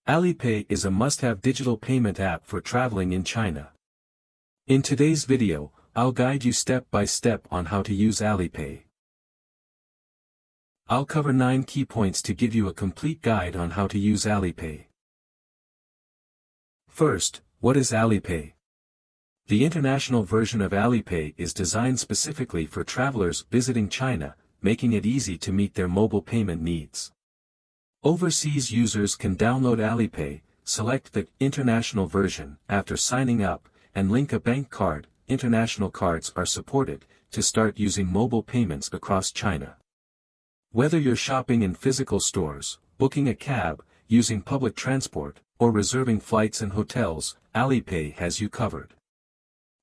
Alipay is a must-have digital payment app for traveling in China. In today's video, I'll guide you step by step on how to use Alipay. I'll cover 9 key points to give you a complete guide on how to use Alipay. First, what is Alipay? The international version of Alipay is designed specifically for travelers visiting China, making it easy to meet their mobile payment needs. Overseas users can download Alipay, select the international version after signing up, and link a bank card. International cards are supported to start using mobile payments across China. Whether you're shopping in physical stores, booking a cab, using public transport, or reserving flights and hotels, Alipay has you covered.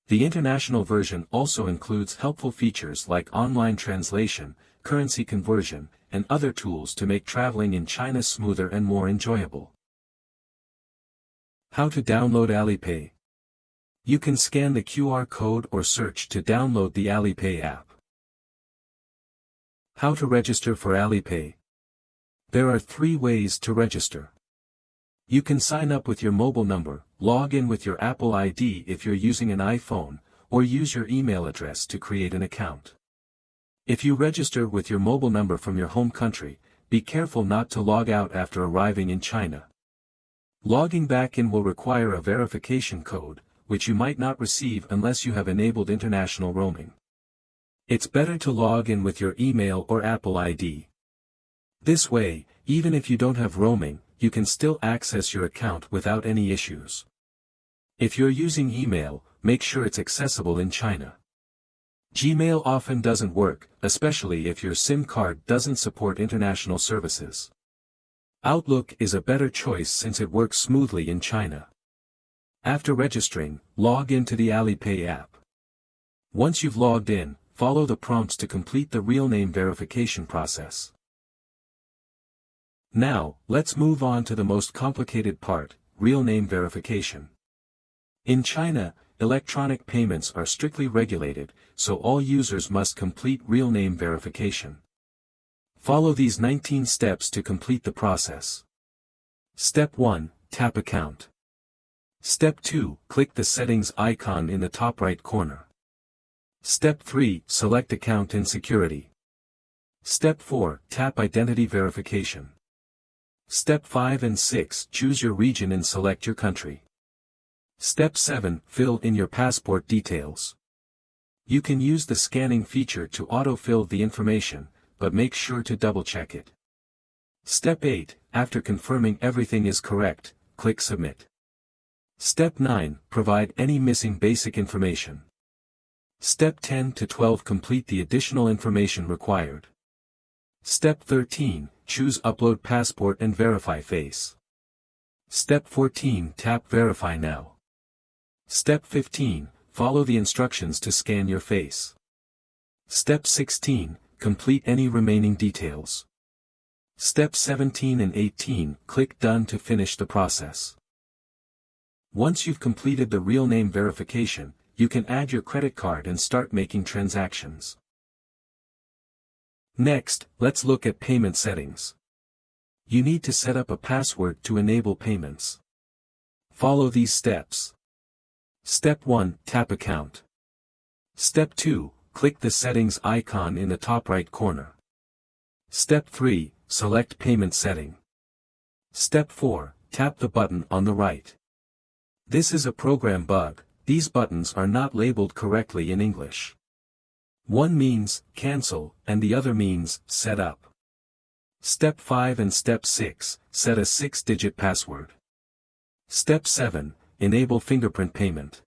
The international version also includes helpful features like online translation, currency conversion, and other tools to make traveling in China smoother and more enjoyable. How to download Alipay? You can scan the QR code or search to download the Alipay app. How to register for Alipay? There are 3 ways to register. You can sign up with your mobile number, log in with your Apple ID if you're using an iPhone, or use your email address to create an account. If you register with your mobile number from your home country, be careful not to log out after arriving in China. Logging back in will require a verification code, which you might not receive unless you have enabled international roaming. It's better to log in with your email or Apple ID. This way, even if you don't have roaming, you can still access your account without any issues. If you're using email, make sure it's accessible in China. Gmail often doesn't work, especially if your SIM card doesn't support international services. Outlook is a better choice since it works smoothly in China. After registering, log into the Alipay app. Once you've logged in, follow the prompts to complete the real name verification process. Now, let's move on to the most complicated part, real name verification. In China, electronic payments are strictly regulated, so all users must complete real name verification. Follow these 19 steps to complete the process. Step 1, tap account. Step 2, click the settings icon in the top right corner. Step 3, select account in security. Step 4, tap identity verification. Step 5 and 6, choose your region and select your country. Step 7, fill in your passport details. You can use the scanning feature to autofill the information, but make sure to double-check it. Step 8, after confirming everything is correct, click Submit. Step 9, provide any missing basic information. Step 10 to 12, complete the additional information required. Step 13, choose Upload Passport and Verify Face. Step 14, tap Verify Now. Step 15, follow the instructions to scan your face. Step 16, complete any remaining details. Step 17 and 18, click Done to finish the process. Once you've completed the real name verification, you can add your credit card and start making transactions. Next, let's look at payment settings. You need to set up a password to enable payments. Follow these steps. Step 1, tap account. Step 2, click the settings icon in the top right corner. Step 3, select payment setting. Step 4, tap the button on the right. This is a program bug, these buttons are not labeled correctly in English. One means, cancel, and the other means, set up. Step 5 and Step 6, set a 6-digit password. Step 7, enable fingerprint payment.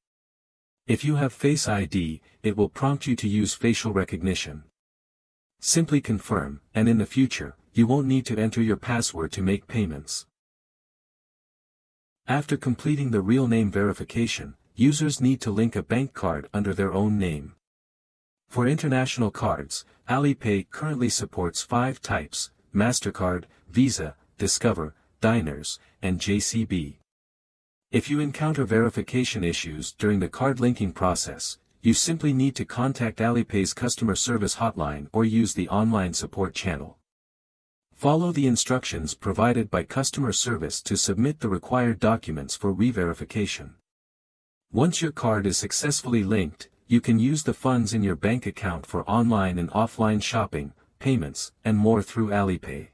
If you have Face ID, it will prompt you to use facial recognition. Simply confirm, and in the future, you won't need to enter your password to make payments. After completing the real name verification, users need to link a bank card under their own name. For international cards, Alipay currently supports 5 types: MasterCard, Visa, Discover, Diners, and JCB. If you encounter verification issues during the card linking process, you simply need to contact Alipay's customer service hotline or use the online support channel. Follow the instructions provided by customer service to submit the required documents for re-verification. Once your card is successfully linked, you can use the funds in your bank account for online and offline shopping, payments, and more through Alipay.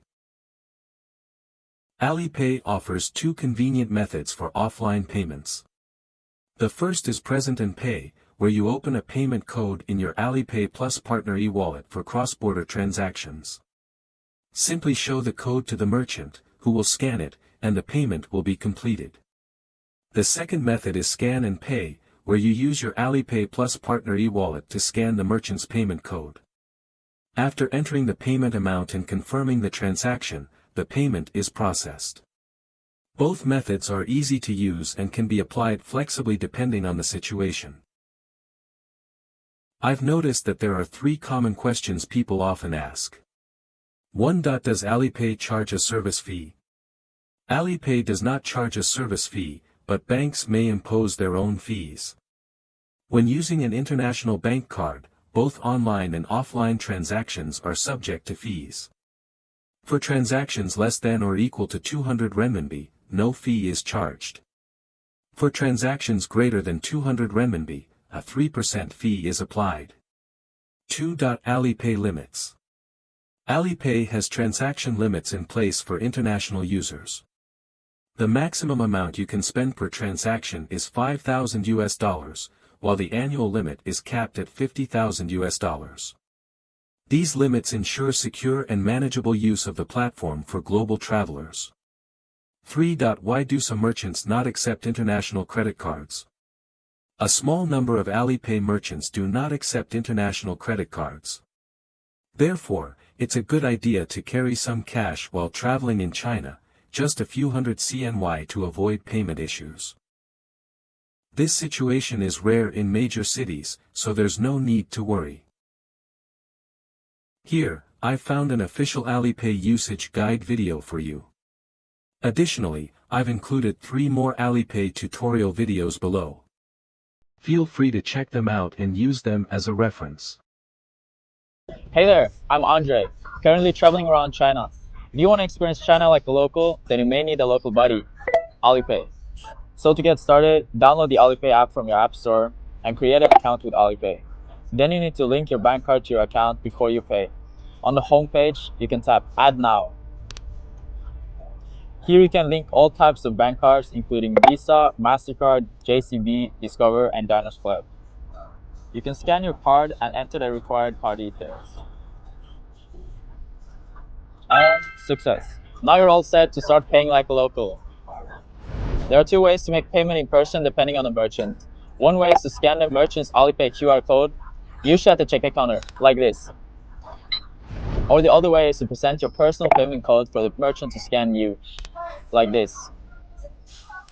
Alipay offers two convenient methods for offline payments. The first is Present and Pay, where you open a payment code in your Alipay Plus Partner e-wallet for cross-border transactions. Simply show the code to the merchant, who will scan it, and the payment will be completed. The second method is Scan and Pay, where you use your Alipay Plus Partner e-wallet to scan the merchant's payment code. After entering the payment amount and confirming the transaction, the payment is processed. Both methods are easy to use and can be applied flexibly depending on the situation. I've noticed that there are three common questions people often ask. 1. Does Alipay charge a service fee? Alipay does not charge a service fee, but banks may impose their own fees. When using an international bank card, both online and offline transactions are subject to fees. For transactions less than or equal to 200 renminbi, no fee is charged. For transactions greater than 200 renminbi, a 3% fee is applied. 2. Alipay limits. Alipay has transaction limits in place for international users. The maximum amount you can spend per transaction is $5,000, while the annual limit is capped at $50,000. These limits ensure secure and manageable use of the platform for global travelers. 3. Why do some merchants not accept international credit cards? A small number of Alipay merchants do not accept international credit cards. Therefore, it's a good idea to carry some cash while traveling in China, just a few hundred CNY to avoid payment issues. This situation is rare in major cities, so there's no need to worry. Here, I've found an official Alipay usage guide video for you. Additionally, I've included 3 more Alipay tutorial videos below. Feel free to check them out and use them as a reference. Hey there, I'm Andre, currently traveling around China. If you want to experience China like a local, then you may need a local buddy, Alipay. So to get started, download the Alipay app from your app store and create an account with Alipay. Then you need to link your bank card to your account before you pay. On the home page, you can tap Add Now. Here you can link all types of bank cards including Visa, MasterCard, JCB, Discover, and Diners Club. You can scan your card and enter the required card details. And success. Now you're all set to start paying like a local. There are 2 ways to make payment in person depending on the merchant. One way is to scan the merchant's Alipay QR code, usually at the checkout counter, like this. Or the other way is to present your personal payment code for the merchant to scan you, like this.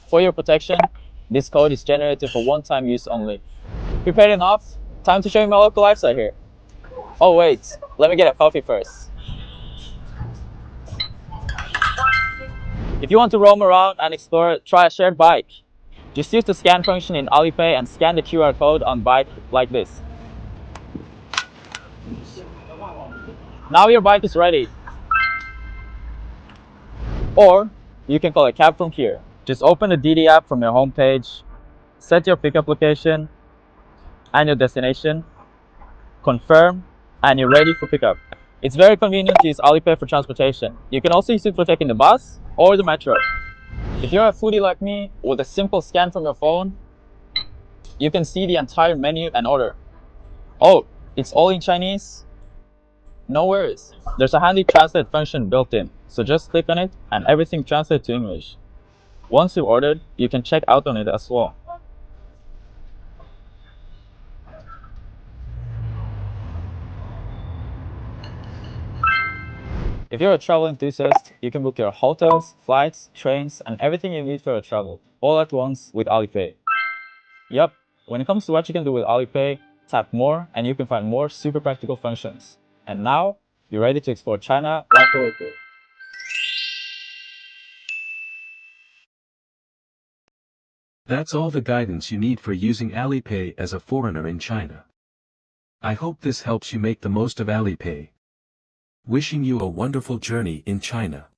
For your protection, this code is generated for one-time use only. Prepared enough? Time to show you my local lifestyle here. Oh wait, let me get a coffee first. If you want to roam around and explore, try a shared bike. Just use the scan function in Alipay and scan the QR code on bike like this. Now your bike is ready. Or you can call a cab from here. Just open the DD app from your home page, set your pickup location and your destination, confirm, and you're ready for pickup. It's very convenient to use Alipay for transportation. You can also use it for taking the bus or the metro. If you're a foodie like me, with a simple scan from your phone, you can see the entire menu and order. Oh, it's all in Chinese? No worries. There's a handy translate function built in, so just click on it and everything translates to English. Once you've ordered, you can check out on it as well. If you're a travel enthusiast, you can book your hotels, flights, trains, and everything you need for your travel, all at once with Alipay. Yup, when it comes to what you can do with Alipay, tap more and you can find more super practical functions. And now, you're ready to explore China like a local. That's all the guidance you need for using Alipay as a foreigner in China. I hope this helps you make the most of Alipay. Wishing you a wonderful journey in China.